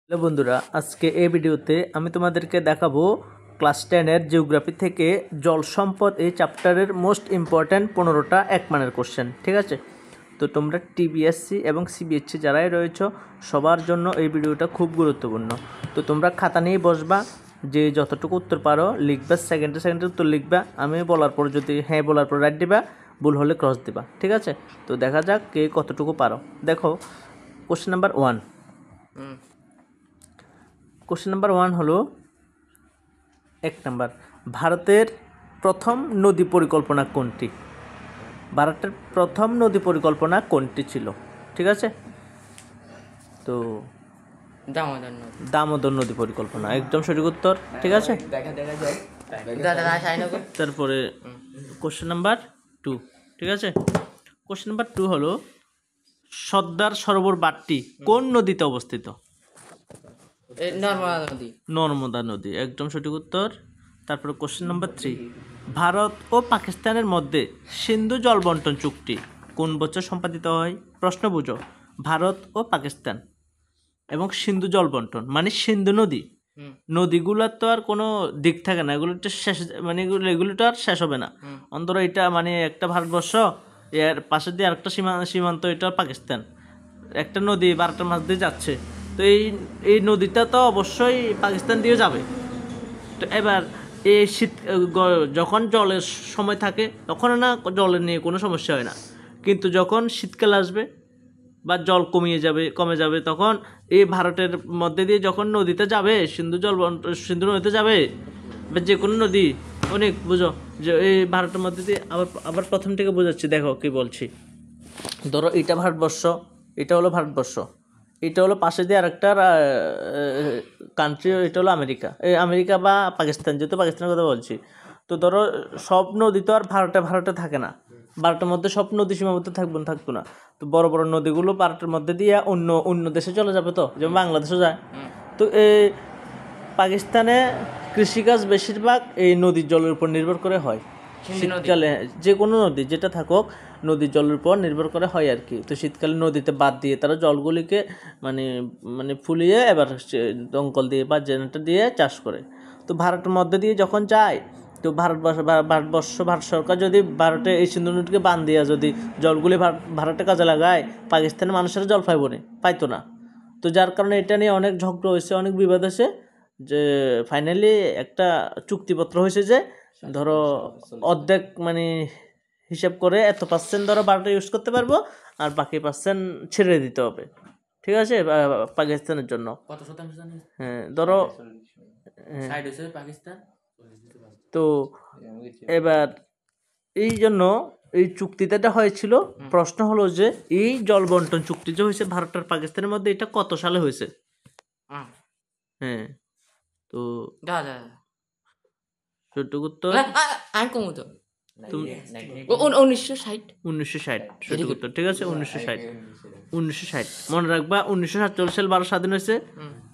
Hello বন্ধুরা, আজকে এই ভিডিওতে আমি তোমাদেরকে দেখাবো ক্লাস 10-এর জিওগ্রাফি থেকে জল সম্পদ এই চ্যাপ্টারের মোস্ট ইম্পর্ট্যান্ট 15টা 1 মানের কোশ্চেন। ঠিক আছে, তো তোমরা টিবিএসসি এবং সিবিএসসি যারাই রয়েছো সবার জন্য এই ভিডিওটা খুব গুরুত্বপূর্ণ। তো তোমরা খাতা নিয়ে বসবা, যে যতটুকু উত্তর পারো লিখবা, সেকেন্ডে উত্তর লিখবা। আমি বলার পর যদি হ্যাঁ বলার পর রাইট দিবা, ভুল হলে ক্রস দিবা। ঠিক আছে, তো দেখা যাক কে কতটুকু পারো। দেখো কোশ্চেন নাম্বার 1। কোশ্চেন নাম্বার 1 হলো 1 নাম্বার, ভারতের প্রথম নদী পরিকল্পনা কোনটি? ভারতের প্রথম নদী পরিকল্পনা কোনটি ছিল? ঠিক আছে, তো দামোদর নদী পরিকল্পনা একদম সঠিক উত্তর। ঠিক আছে, তারপরে কোশ্চেন নাম্বার 2। ঠিক আছে, কোশ্চেন নাম্বার 2 হলো সর্দার সরোবর বাঁধটি কোন নদীতে অবস্থিত? নর্মদা নদী একদম সঠিক উত্তর। তারপরে কোশ্চেন নাম্বার 3, ভারত ও পাকিস্তানের মধ্যে সিন্ধু জল বন্টন চুক্তি কোন বছর সম্পাদিত হয়? প্রশ্ন বুঝো, ভারত ও পাকিস্তান এবং সিন্ধু জল বন্টন মানে সিন্ধু নদী, নদীগুলোর তো আর কোনো দিক থাকে না, এগুলো তো শেষ, মানে এগুলো তো আর শেষ হবে না। অন্তত এটা মানে একটা ভারতবর্ষ, এর পাশে দিয়ে আরেকটা সীমান্ত, এটা পাকিস্তান, একটা নদী 12টার মাছ দিয়ে যাচ্ছে। তো এই নদীটা তো অবশ্যই পাকিস্তান দিয়ে যাবে। তো এবার এই শীত যখন জলের সময় থাকে তখন না জলের নিয়ে কোনো সমস্যা হয় না, কিন্তু যখন শীতকাল আসবে বা জল কমে যাবে তখন এই ভারতের মধ্যে দিয়ে যখন নদীতে যাবে, সিন্ধু নদীতে যাবে বা যে কোনো নদী, অনেক বুঝো যে এই ভারতের মধ্যে দিয়ে আবার প্রথম থেকে বোঝাচ্ছি, দেখো কি বলছি। ধরো এটা ভারতবর্ষ, এটা হলো ভারতবর্ষ, এটা হলো পাশে দিয়ে আরেকটা কান্ট্রি, এটা হলো আমেরিকা বা পাকিস্তান, যেহেতু পাকিস্তানের কথা বলছি। তো ধরো সব নদী তো আর ভারতে থাকে না, ভারতের মধ্যে সব নদী সীমাবদ্ধ থাকতো না। তো বড় বড় নদীগুলো ভারতের মধ্যে দিয়ে অন্য দেশে চলে যাবে, তো যেমন বাংলাদেশে যায়। তো এই পাকিস্তানে কৃষিকাজ বেশিরভাগ এই নদীর জলের উপর নির্ভর করে হয়। শীতকালে যে কোনো নদী যেটা থাকুক নদীর জলের উপর নির্ভর করে হয় আর কি। তো শীতকালে নদীতে বাদ দিয়ে তারা জলগুলিকে মানে ফুলিয়ে এবার দমকল দিয়ে বা জেনারেটর দিয়ে চাষ করে। তো ভারতের মধ্যে দিয়ে যখন যায়, তো ভারত সরকার যদি ভারতে এই সিন্ধু নদীকে বাঁধ দিয়া যদি জলগুলি ভারতে কাজে লাগায়, পাকিস্তানের মানুষেরা জল পাইতো না। তো যার কারণে এটা নিয়ে অনেক ঝগড়া হয়েছে, অনেক বিবাদ হয়েছে, যে ফাইনালি একটা চুক্তিপত্র হয়েছে যে ধরো অর্ধেক মানে হিসাব করে এত পার্সেন্ট ধরো ভারতে ইউজ করতে পারবো, আর বাকি পার্সেন্ট ছেড়ে দিতে হবে। ঠিক আছে, পাকিস্তানের জন্য কত শতাংশ? হ্যাঁ ধরো পাকিস্তান। তো এবার এই জন্য এই চুক্তিটা হয়েছিল। প্রশ্ন হলো যে এই জল বন্টন চুক্তি যে হয়েছে ভারত আর পাকিস্তানের মধ্যে, এটা কত সালে হয়েছে? হ্যাঁ, তো সঠিক উত্তর 1960 সঠিক উত্তর। ঠিক আছে, 1960 মনে রাখবা। 1947 সাল ভারত স্বাধীন হয়েছে,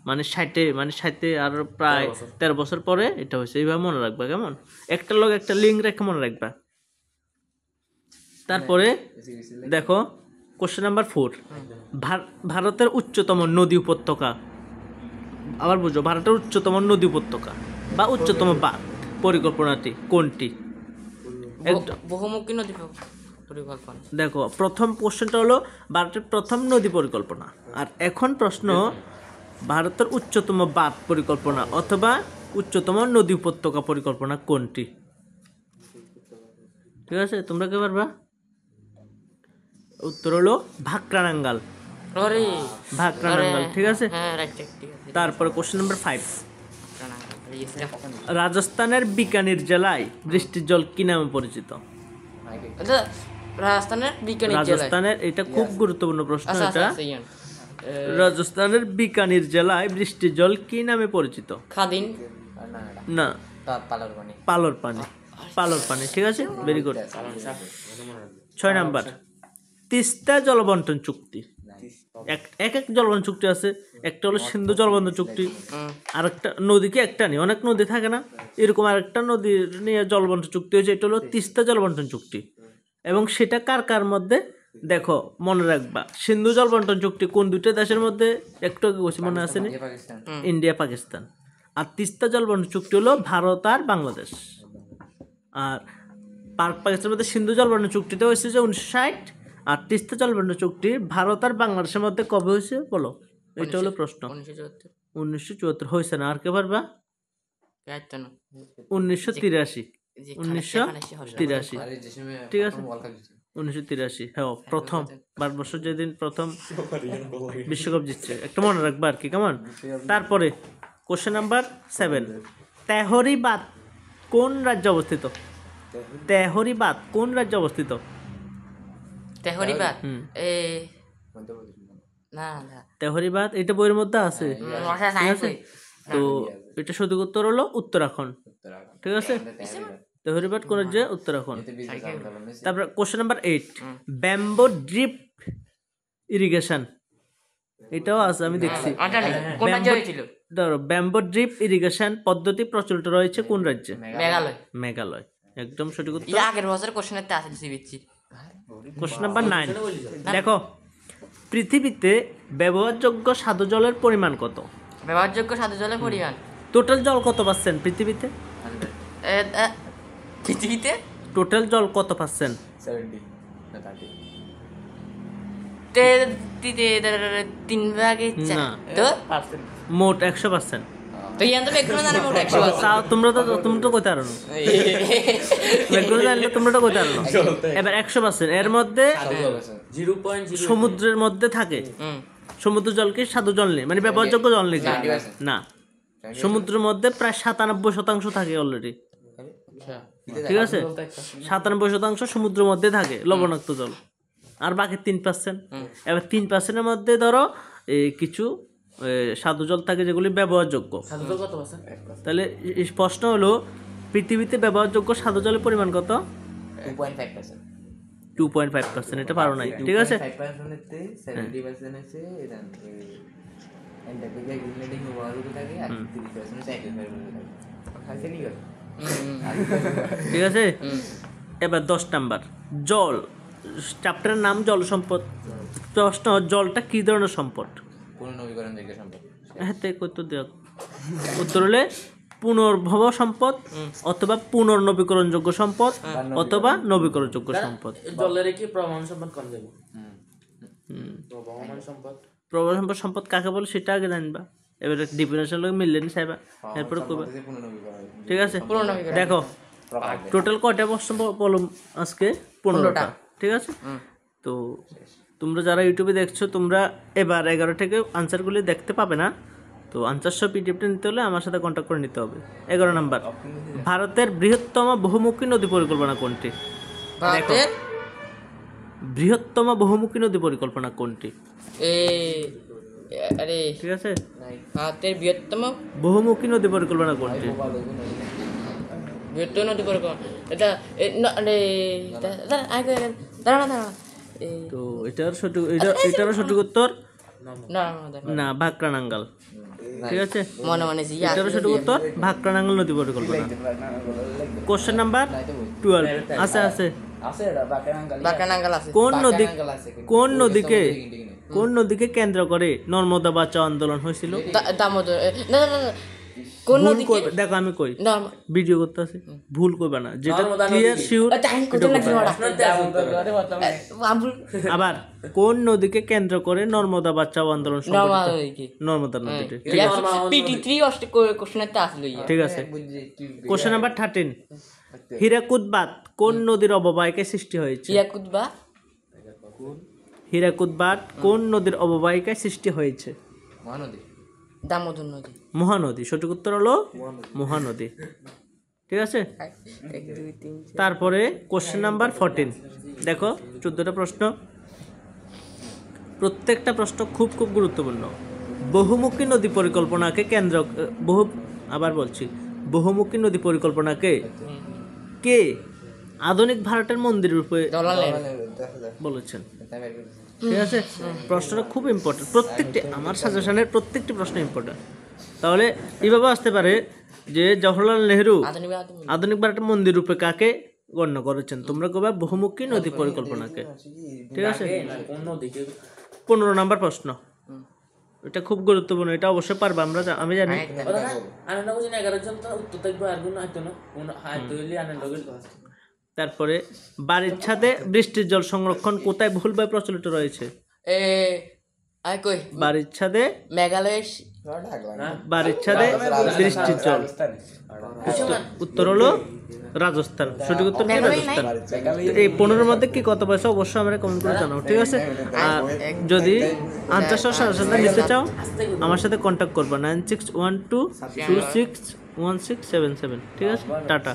মানে 60 আর প্রায় 13 বছর পরে এটা হয়েছে। এইভাবে মনে রাখবা, কেমন একটা লোক একটা লিঙ্ক রেখে মনে রাখবা। তারপরে দেখো কোশ্চেন নাম্বার 4, ভারতের উচ্চতম নদী উপত্যকা, আবার বুঝো, ভারতের উচ্চতম নদী উপত্যকা বা উচ্চতম বাঁধ পরিকল্পনাটি কোনটি? বহুমুখী নদী পরিকল্পনা। দেখো প্রথম কোশ্চেনটা হলো ভারতের প্রথম নদী পরিকল্পনা, আর এখন প্রশ্ন ভারতের উচ্চতম বাঁধ পরিকল্পনা অথবা উচ্চতম নদী উপত্যকা পরিকল্পনা কোনটি? ঠিক আছে, তোমরা কে পারবা? উত্তর হলো ভাকরানাঙ্গাল। ঠিক আছে, তারপরে কোশ্চেন নাম্বার 5, রাজস্থানের বিকানির জেলায় বৃষ্টির জল কি নামে পরিচিত? রাজস্থানের এটা খুব গুরুত্বপূর্ণ প্রশ্ন। এটা রাজস্থানের বিকানির জেলায় বৃষ্টির জল কি নামে পরিচিত? না, পালর পানি। ঠিক আছে, ভেরি গুড। 6 নাম্বার, তিস্তা জলবন্টন চুক্তি, এক জলবন্টন চুক্তি আছে। একটা হলো সিন্ধু জলবন্টন চুক্তি, আর একটা নদীকে একটা নিয়ে, অনেক নদী থাকে না, এরকম আরেকটা নদী নিয়ে জলবন্টন চুক্তি হয়েছে, এটা হলো তিস্তা জলবন্টন চুক্তি। এবং সেটা কার মধ্যে? দেখো মনে রাখবা, সিন্ধু জল বন্টন চুক্তি কোন দুইটা দেশের মধ্যে, একটু আগে বলছি মনে আছে না? ইন্ডিয়া পাকিস্তান। আর তিস্তা জল বন্টন চুক্তি হলো ভারত আর বাংলাদেশ। আর পাকিস্তানের মধ্যে সিন্ধু জল বন্টন চুক্তিটা হয়েছে যে 1960, আর তিস্তা জল বন্টন চুক্তি ভারত আর বাংলাদেশের মধ্যে কবে হয়েছে বলো? এটা হলো প্রশ্ন। 1974 হয়েছে না? আর কে পারবা? 1983। 1983, ঠিক আছে 1983। হ্যাঁ, প্রথম ভারতবর্ষ যেদিন প্রথম বিশ্বকাপ জিতছে, একটা মনে রাখবা আর কি, কেমন? তারপরে কোশ্চেন নাম্বার 7, তেহরিবাদ কোন রাজ্যে অবস্থিত? তেহরিবাদ কোন রাজ্যে অবস্থিত? তেহরিবাদ না তেহরিবাদ এটা বইয়ের মধ্যে আছে, ঠিক আছে? তো এটা সঠিক উত্তর হলো উত্তরাখণ্ড, ঠিক আছে? তেহরিবাদ কোন রাজ্যে? উত্তরাখণ্ড। তারপর question number 8, bamboo drip irrigation, এটাও আছে আমি দেখছি। ধরো ব্যাম্বো ড্রিপ ইরিগেশন পদ্ধতি প্রচলিত রয়েছে কোন রাজ্যে? মেঘালয়। মেঘালয়, একদম সঠিক উত্তর। আগের বছর কোশ্চেনেতে আসছে বিচ্ছি। কোশ্চেন নাম্বার 9, দেখো পৃথিবীতে ব্যবহারযোগ্য স্বাদু জলের পরিমাণ কত? ব্যবহারযোগ্য স্বাদু জলের পরিমাণ টোটাল জল কত পার্সেন্ট পৃথিবীতে? পৃথিবীতে টোটাল জল কত পার্সেন্ট? 3 ভাগে 4 না, তো মোট 100%। তো ইয়ান তো বেগুন জানে মোট 100%। তোমরা তো কইতে পারো না, বেগুন জানলে তোমরা তো কইতে পারো না। এবার 100%, এর মধ্যে 0.0 সমুদ্রের মধ্যে থাকে। সমুদ্র জল কি স্বাদু জল নেই, মানে ব্যবহারযোগ্য জল নেই না, সমুদ্রের মধ্যে প্রায় 97% থাকে অলরেডি, ঠিক আছে? 97% সমুদ্রের মধ্যে থাকে লবণাক্ত জল, আর বাকি 3%। এবার 3%-এর মধ্যে ধরো কিছু স্বাদু জল থাকে যেগুলি ব্যবহারযোগ্য। তাহলে প্রশ্ন হলো পৃথিবীতে ব্যবহারযোগ্য স্বাদু জলের পরিমাণ কত? 2.5%। এটা পারো নাই, ঠিক আছে? ঠিক আছে, এবার 10 নাম্বার, জল চ্যাপ্টারের নাম জল সম্পদ। প্রশ্ন, জলটা কি ধরনের সম্পদ? হ্যাঁ, তাই কত দেখ উত্তর হলে পুনর্ভব সম্পদ, অথবা পুনর্নবীকরণযোগ্য সম্পদ, অথবা নবীকরণযোগ্য সম্পদ। জলের কি প্রমাণ সম্পদ কোন দেব? প্রমাণ সম্পদ কাকে বলে সেটা আগে জানবা, এবার ডিফিনেশন লোক মিললেন সাহেবা, এরপরে করবা, ঠিক আছে? দেখো টোটাল কয়টা প্রশ্ন বলুন আজকে? 15টা, ঠিক আছে? তো তোমরা যারা ইউটিউবে দেখছো, তোমরা এবার 11 থেকে আনসারগুলি দেখতে পাবে না, তো আনসার সব পিডিএফটা নিতে হলে আমার সাথে কন্ট্যাক্ট করে নিতে হবে। 11 নাম্বার, ভারতের বৃহত্তম বহুমুখী নদী পরিকল্পনা কোনটি? দেখো বৃহত্তম বহুমুখী নদী পরিকল্পনা কোনটি? আরে ঠিক আছে, ভারতের বৃহত্তম বহুমুখী নদী পরিকল্পনা কোনটি? বৃহত্তম নদী পরিকল্পনা এটা দাঁড়া তো এটারও সঠিক উত্তর না না, ভাক্রানাঙ্গাল, ঠিক আছে? মনে এটারও সঠিক উত্তর ভাক্রানাঙ্গাল নদী পরিকল্পনা। কোশ্চেন নাম্বার 12 আছে কোন নদীকে কেন্দ্র করে নর্মদা বাঁচাও আন্দোলন হয়েছিল? দামোদর কোন নদী? দেখো আমি কই ভিডিও করতে আছি, ভুল করবে না, যেটা ক্লিয়ার শিওর। আবার কোন নদীকে কেন্দ্র করে নর্মদা বাঁচাও আন্দোলন? নর্মদা নদীতে, ঠিক আছে? কোশ্চেন নাম্বার 13, হীরাকুদ বাঁধ কোন নদীর অববাহিকায় সৃষ্টি হয়েছে? হীরাকুদ বাঁধ কোন নদীর অববাহিকায় সৃষ্টি হয়েছে? দামোদর নদী। মহানদী, সঠিক উত্তর হলো মহানদী, ঠিক আছে? তারপরে কোশ্চেন নাম্বার 14, দেখো 14টা প্রশ্ন, প্রত্যেকটা প্রশ্ন খুব খুব গুরুত্বপূর্ণ। বহুমুখী নদী পরিকল্পনাকে বহুমুখী নদী পরিকল্পনাকে কে আধুনিক ভারতের মন্দির রূপে বলেছেন? ঠিক আছে, প্রশ্নটা খুব ইম্পর্টেন্ট, প্রত্যেকটি আমার সাজেশনের প্রত্যেকটি প্রশ্ন ইম্পর্টেন্ট। তাহলে এইভাবে আসতে পারে যে জওহরলাল নেহরু আধুনিক ভারতের মন্দির রূপে কাকে গণ্য করেছেন? তোমরা কবে বহুমুখী নদী পরিকল্পনাকে। ঠিক আছে, কোন নদী 15 নম্বর প্রশ্ন, এটা খুব গুরুত্বপূর্ণ, এটা অবশ্যই পারবা, আমি জানি। আনন্দ বুঝিনা 11 জন তো উত্তর থাকবে আর কোন আইতো না কোন আইতো হইলে আনন্দ গেল। তারপরে বাড়ির ছাদে বৃষ্টির জল সংরক্ষণ কোথায় ভুলভাবে প্রচলিত রয়েছে? এ আই কই বাড়ির ছাদে মেঘালয় বাড়ির ছাদে বৃষ্টির জল, উত্তর হলো রাজস্থান। সঠিক উত্তর কি? রাজস্থান। তো এই 15-এর মধ্যে কি কত পাইছো অবশ্যই আমরা কমেন্ট করে জানাও। ঠিক আছে, আর যদি আনসার সহ সাথে সাথে নিতে চাও আমার সাথে কন্ট্যাক্ট করবা 9612261677। ঠিক আছে, টাটা।